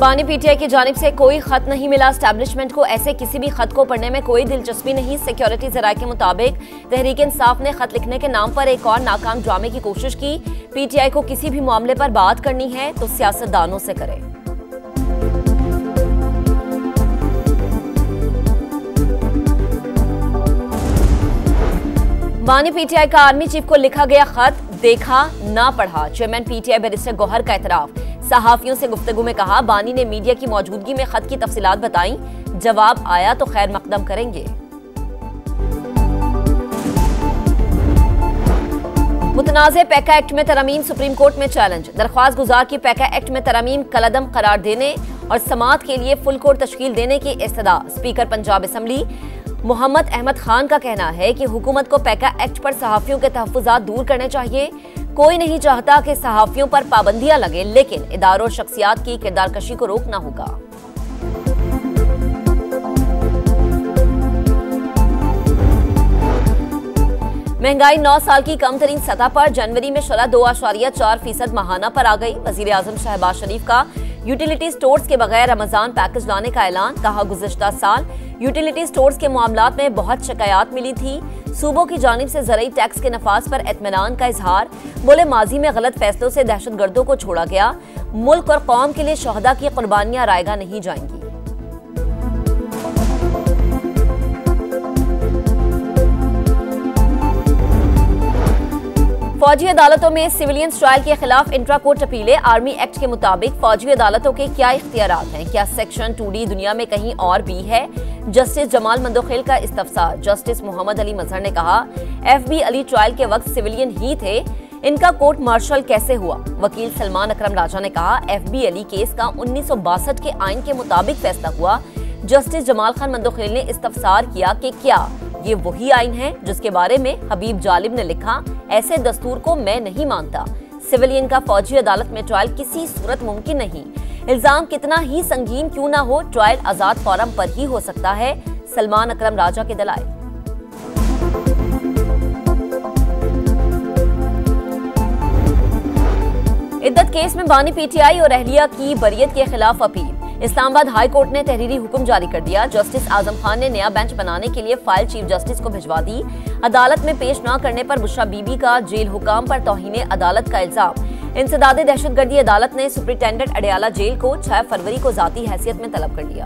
बानी पीटीआई की जानिब से कोई खत नहीं मिला। एस्टैब्लिशमेंट को ऐसे किसी भी खत को पढ़ने में कोई दिलचस्पी नहीं। सिक्योरिटी जराये के मुताबिक तहरीक इंसाफ ने खत लिखने के नाम पर एक और नाकाम ड्रामे की कोशिश की। पीटीआई को किसी भी मामले पर बात करनी है तो सियासतदानों से करे। बानी पीटीआई का आर्मी चीफ को लिखा गया खत देखा ना पढ़ा। चेयरमैन पीटीआई बैरिस्टर गौहर का एतराफ। सहाफियों से गुफ्तगू में कहा, बानी ने मीडिया की मौजूदगी में खत की तफसीलात बताई। जवाब आया तो खैर मकदम करेंगे। मुतनाज़े पैका एक्ट में तरमीम सुप्रीम कोर्ट में चैलेंज। दरख्वास्त गुजार की पैका एक्ट में तरमीम कलअदम करार देने और समाअत के लिए फुल कोर्ट तश्कील देने की इस्तदा। स्पीकर पंजाब असम्बली मोहम्मद अहमद खान का कहना है कि हुकूमत को पैका एक्ट पर सहाफियों के तहफ़्फ़ुज़ात दूर करने चाहिए। कोई नहीं चाहता कि सहाफियों पर पाबंदियां लगे, लेकिन इदारों और शख्सियात की किरदारकशी को रोकना होगा। महंगाई 9 साल की कम तरीन सतह पर। जनवरी में शरह 2.4% माहाना पर आ गई। वजीर आजम शहबाज शरीफ का यूटिलिटी स्टोर्स के बगैर रमजान पैकेज लाने का ऐलान। कहा, गुज़िश्ता साल यूटिलिटी स्टोर्स के मामलात में बहुत शिकायत मिली थी। सूबों की जानिब से ज़रई टैक्स के नफाज पर इत्मीनान का इजहार। बोले, माजी में गलत फैसलों से दहशतगर्दों को छोड़ा गया। मुल्क और कौम के लिए शहदा की कुर्बानियां रायगा नहीं जाएंगी। फौजी अदालतों में सिविलियन ट्रायल के खिलाफ इंट्रा कोर्ट अपीलें। आर्मी एक्ट के मुताबिक फौजी अदालतों के क्या इख्तियारात हैं? क्या सेक्शन 2D दुनिया में कहीं और भी है? जस्टिस जमाल मंदोखेल का इस्तफसार। जस्टिस मोहम्मद अली मजहर ने कहा, FB अली ट्रायल के वक्त सिविलियन ही थे, इनका कोर्ट मार्शल कैसे हुआ? वकील सलमान अकरम राजा ने कहा, FB अली केस का 1962 के आइन के मुताबिक फैसला हुआ। जस्टिस जमाल खान मंदोखेल ने इस्तफसार किया कि क्या ये वही आइन है जिसके बारे में हबीब जालिब ने लिखा, ऐसे दस्तूर को मैं नहीं मानता। सिविलियन का फौजी अदालत में ट्रायल किसी सूरत मुमकिन नहीं। इल्जाम कितना ही संगीन क्यों ना हो, ट्रायल आजाद फोरम पर ही हो सकता है। सलमान अकरम राजा के दलाइल। इद्दत केस में बानी पीटीआई और अहलिया की बरियत के खिलाफ अपील। इस्लामाबाद हाई कोर्ट ने तहरीरी हुक्म जारी कर दिया। जस्टिस आजम खान ने नया बेंच बनाने के लिए फाइल चीफ जस्टिस को भिजवा दी। अदालत में पेश न करने पर बुशरा बीबी का जेल हुकाम पर तौहीन अदालत का इल्जाम। इंसदादे दहशतगर्दी अदालत ने सुप्रिंटेंडेंट अडयाला जेल को 6 फरवरी को जाती हैसियत में तलब कर लिया।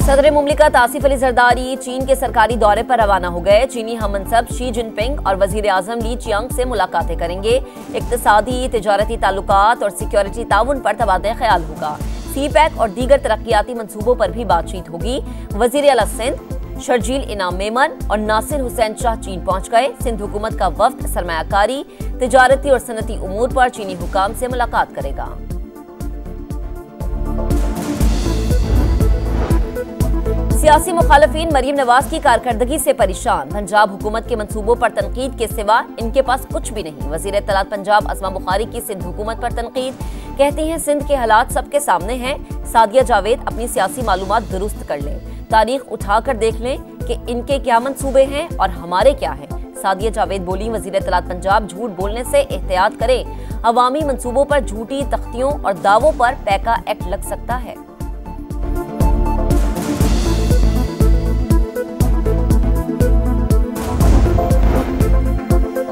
सदर मुमलिकत आसिफ अली जरदारी चीन के सरकारी दौरे पर रवाना हो गए। चीनी हममनसब शी जिनपिंग और वजीर आजम ली चियांग से मुलाकातें करेंगे। इक्तिसादी, तिजारती ताल्लुकात और सिक्योरिटी ताउन पर तबादला ख्याल होगा। CPEC और दीगर तरक्याती मंसूबों पर भी बातचीत होगी। वजीर आला सिंध शर्जील इनाम मेमन और नासिर हुसैन शाह चीन पहुंच गए। सिंध हुकूमत का वफ्द सरमायाकारी, तिजारती और सनती उमूर पर चीनी हुकाम से मुलाकात करेगा। सियासी मुखालफीन मरीम नवाज की कारकर्दगी से परेशान। पंजाब हुकूमत के मंसूबों पर तनकीद के सिवा इनके पास कुछ भी नहीं। वजीर इत्तलात पंजाब अस्मा बुखारी की सिंध हुकूमत पर तनकीद। कहती हैं, सिंध के हालात सबके सामने हैं। सादिया जावेद अपनी सियासी मालूमात दुरुस्त कर लें, तारीख उठाकर देख लें कि इनके क्या मंसूबे हैं और हमारे क्या हैं। सादिया जावेद बोली, वजीर इत्तलात पंजाब झूठ बोलने से एहतियात करें। अवामी मंसूबों पर झूठी तख्तियों और दावों पर पैका एक्ट लग सकता है।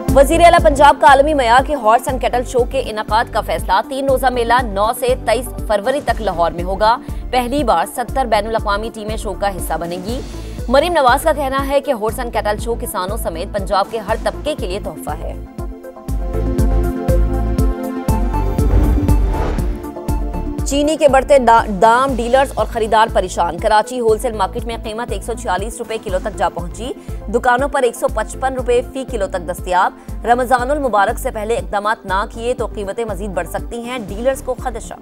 वजीर आला पंजाब का आलमी मयार के हॉर्स एंड कैटल शो के इनाकाद का फैसला। 3 रोजा मेला 9 से 23 फरवरी तक लाहौर में होगा। पहली बार 70 बैनुल अक़वामी टीमें शो का हिस्सा बनेगी। मरीम नवाज का कहना है कि हॉर्स एंड कैटल शो किसानों समेत पंजाब के हर तबके के लिए तोहफा है। चीनी के बढ़ते दाम, डीलर्स और खरीदार परेशान। कराची होलसेल मार्केट में कीमत 146 रुपए किलो तक जा पहुंची। दुकानों पर 155 रुपए फी किलो तक दस्तयाब। रमजानुल मुबारक से पहले इक़दाम ना किए तो कीमतें मजीद बढ़ सकती हैं, डीलर्स को खदशा।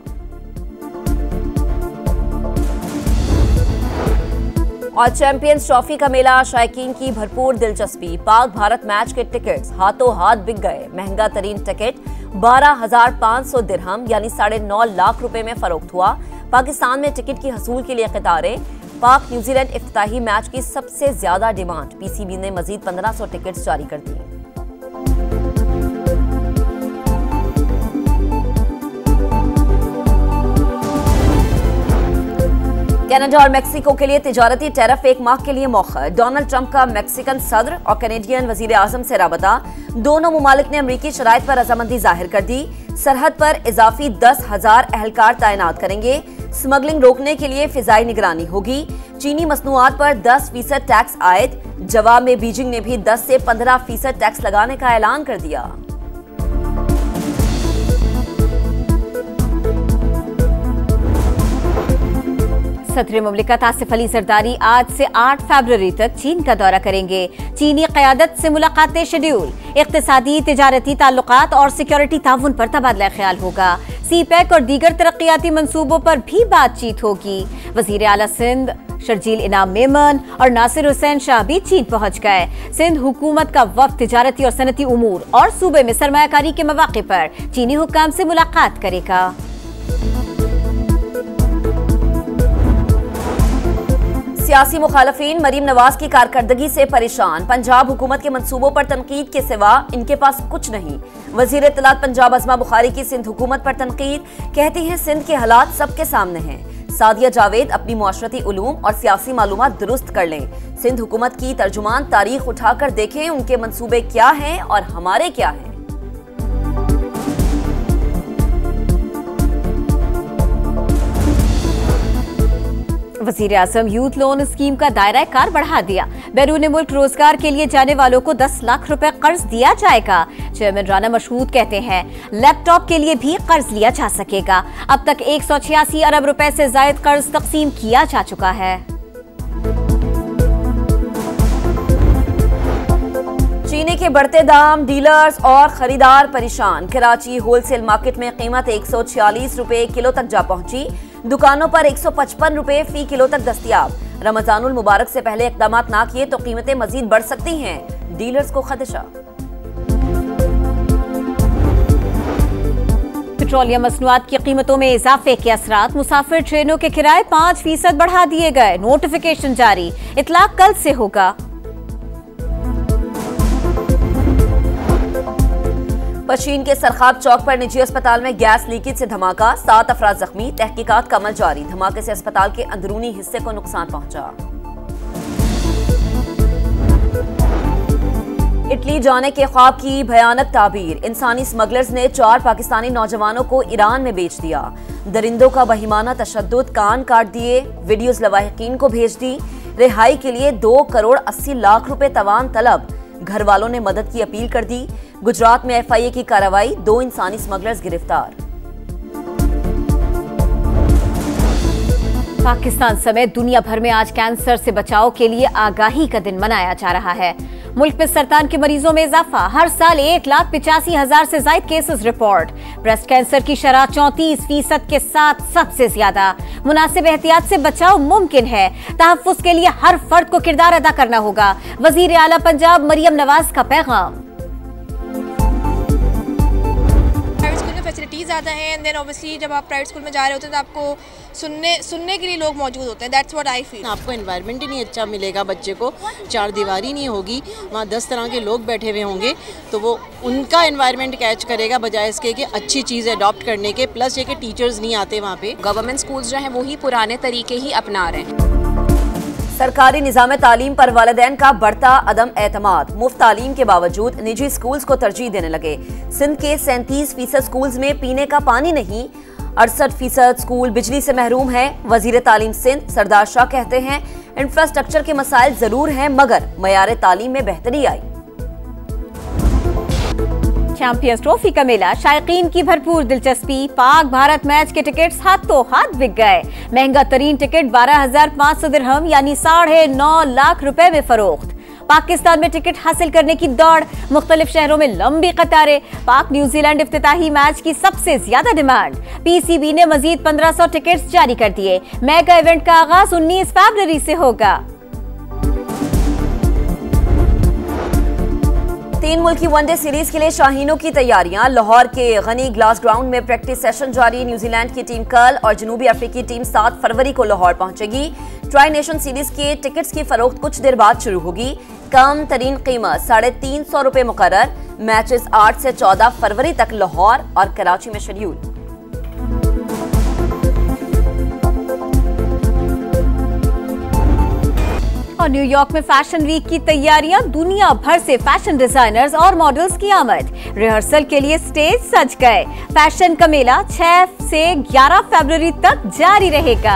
और चैंपियंस ट्रॉफी का मेला, शायकीन की भरपूर दिलचस्पी। पाक भारत मैच के टिकट्स हाथों हाथ बिक गए। महंगा तरीन टिकट 12,500 दिरहम यानी 9.5 लाख रुपए में फरोख्त हुआ। पाकिस्तान में टिकट की हसूल के लिए कतारें। पाक न्यूजीलैंड इफ्तिताही मैच की सबसे ज्यादा डिमांड। PCB ने मजीद 1500 टिकट्स जारी कर दी। कनाडा और मेक्सिको के लिए तिजारती टैरिफ एक माह के लिए मौखर। डोनाल्ड ट्रंप का मैक्सिकन सदर और कैनेडियन वजीर आजम से राबता। दोनों मुमालिक ने अमरीकी शराइत पर रजामंदी जाहिर कर दी। सरहद पर इजाफी 10,000 एहलकार तैनात करेंगे। स्मगलिंग रोकने के लिए फिजाई निगरानी होगी। चीनी मसनूआत पर 10% टैक्स आयद। जवाब में बीजिंग ने भी 10 से 15% टैक्स लगाने का ऐलान कर दिया। सदर मुमलिकत आसिफ अली जरदारी आज से 8 फरवरी तक चीन का दौरा करेंगे। चीनी क़यादत से मुलाकातें शेड्यूल। इक़्तिसादी, तिजारती ताल्लुकात और सिक्योरिटी ताउन पर तबादला ख्याल होगा। सीपैक और दीगर तरक्याती मंसूबों पर भी बातचीत होगी। वज़ीर आला सिंध शर्जील इनाम मेमन और नासिर हुसैन शाह भी चीन पहुंच गए। सिंध हुकूमत का वफ़द तिजारती और सनती उमूर और सूबे में सरमायाकारी के मौके पर चीनी हुक्काम से मुलाकात करेगा। सियासी मुखालफीन मरीम नवाज की कारकर्दगी से परेशान। पंजाब हुकूमत के मंसूबों पर तनकीद के सिवा इनके पास कुछ नहीं। वजीर इत्तलात पंजाब अज़मा बुखारी की सिंध हुकूमत पर तनकीद। कहती हैं सिंध के हालात सबके सामने हैं। सादिया जावेद अपनी मुआशरती उलूम और सियासी मालूमात दुरुस्त कर लें। सिंध हुकूमत की तर्जुमान तारीख उठाकर देखें, उनके मंसूबे क्या हैं और हमारे क्या हैं। वज़ीर आज़म यूथ लोन स्कीम का दायरा कार बढ़ा दिया। बैरून मुल्क रोजगार के लिए जाने वालों को 10 लाख रुपए कर्ज दिया जाएगा। चेयरमैन राना मशहूद कहते हैं लैपटॉप के लिए भी कर्ज लिया जा सकेगा। अब तक 186 अरब रुपए से ज्यादा कर्ज तकसीम किया जा चुका है। चीनी के बढ़ते दाम, डीलर्स और खरीदार परेशान। कराची होलसेल मार्केट में कीमत 146 रुपए किलो तक जा पहुंची। दुकानों पर 155 रुपए फी किलो तक दस्तयाब। रमजानुल मुबारक से पहले इक़दाम ना किए तो कीमतें मजीद बढ़ सकती हैं, डीलर्स को खदशा। पेट्रोलियम मसनूआत की कीमतों में इजाफे के असरात। मुसाफिर ट्रेनों के किराए 5% बढ़ा दिए गए। नोटिफिकेशन जारी, इतलाक कल से होगा। पशीन के सरखाब चौक पर निजी अस्पताल में गैस लीकेज से धमाका, 7 अफराद जख्मी। तहकीकात का अमल जारी। धमाके से अस्पताल के अंदरूनी हिस्से को नुकसान पहुंचा। इटली जाने के ख्वाब की भयानक ताबीर। इंसानी स्मगलर्स ने 4 पाकिस्तानी नौजवानों को ईरान में बेच दिया। दरिंदों का बहिमाना तशद्दुद, कान काट दिए। वीडियोज लवाहिकीन को भेज दी। रिहाई के लिए 2 करोड़ 80 लाख रुपए तवान तलब। घर वालों ने मदद की अपील कर दी। गुजरात में FIA की कार्रवाई, 2 इंसानी स्मगलर्स गिरफ्तार। पाकिस्तान समेत दुनिया भर में आज कैंसर से बचाव के लिए आगाही का दिन मनाया जा रहा है। मुल्क में सरतान के मरीजों में इजाफा। हर साल 1,85,000 से ज्यादा केसेस रिपोर्ट। ब्रेस्ट कैंसर की शरह 34% के साथ सबसे ज्यादा। मुनासिब एहतियात से बचाव मुमकिन है। तहफ्फुज़ के लिए हर फर्द को किरदार अदा करना होगा। वजीर आला पंजाब मरियम नवाज का पैगाम। फैसिलिटीज़ ज़्यादा हैं एंड देन ऑब्वियसली जब आप प्राइवेट स्कूल में जा रहे होते हैं तो आपको सुनने के लिए लोग मौजूद होते हैं। That's what I feel. आपको एनवायरनमेंट ही नहीं अच्छा मिलेगा, बच्चे को 4 दीवारी नहीं होगी, वहाँ 10 तरह के लोग बैठे हुए होंगे, तो वो उनका एनवायरनमेंट कैच करेगा बजाय इसके कि अच्छी चीज़ अडॉप्ट करने के। प्लस ये कि टीचर्स नहीं आते वहाँ पे। गवर्नमेंट स्कूल्स जो हैं वही पुराने तरीके ही अपना रहे हैं। सरकारी निज़ाम तालीम पर वालिदैन का बढ़ता अदम एतमाद। मुफ्त तालीम के बावजूद निजी स्कूल्स को तरजीह देने लगे। सिंध के 37% स्कूल्स में पीने का पानी नहीं। 68% स्कूल बिजली से महरूम है। वजीर तालीम सिंध सरदार शाह कहते हैं इंफ्रास्ट्रक्चर के मसाइल जरूर हैं मगर मयार तालीम में बेहतरी आई। चैंपियंस ट्रॉफी का मेला, शायकीन की भरपूर दिलचस्पी। पाक भारत मैच के टिकट्स हाथों हाथ बिक गए। महंगा तरीन टिकट 12,500 दिरहम यानी 9.5 लाख रुपए में फरोख्त। पाकिस्तान में टिकट हासिल करने की दौड़, मुख्तलिफ शहरों में लंबी कतारें। पाक न्यूजीलैंड इफ्तिताही मैच की सबसे ज्यादा डिमांड। PCB ने मजीद 1500 टिकट्स जारी कर दिए। मेगा इवेंट का आगाज 19 फरवरी से होगा। 3 मुल्की वनडे सीरीज के लिए शाहीनों की तैयारियां। लाहौर के गनी ग्लास ग्राउंड में प्रैक्टिस सेशन जारी। न्यूजीलैंड की टीम कल और जनूबी अफ्रीकी टीम 7 फरवरी को लाहौर पहुंचेगी। ट्राई नेशन सीरीज के टिकट्स की फरोख्त कुछ देर बाद शुरू होगी। कम तरीन कीमत 350 रुपए मुकर्रर। मैचेस 8 से 14 फरवरी तक लाहौर और कराची में शेड्यूल। और न्यूयॉर्क में फैशन वीक की तैयारियां, दुनिया भर से फैशन डिजाइनर्स और मॉडल्स की आमद। रिहर्सल के लिए स्टेज सज गए। फैशन का मेला 6 से 11 फरवरी तक जारी रहेगा।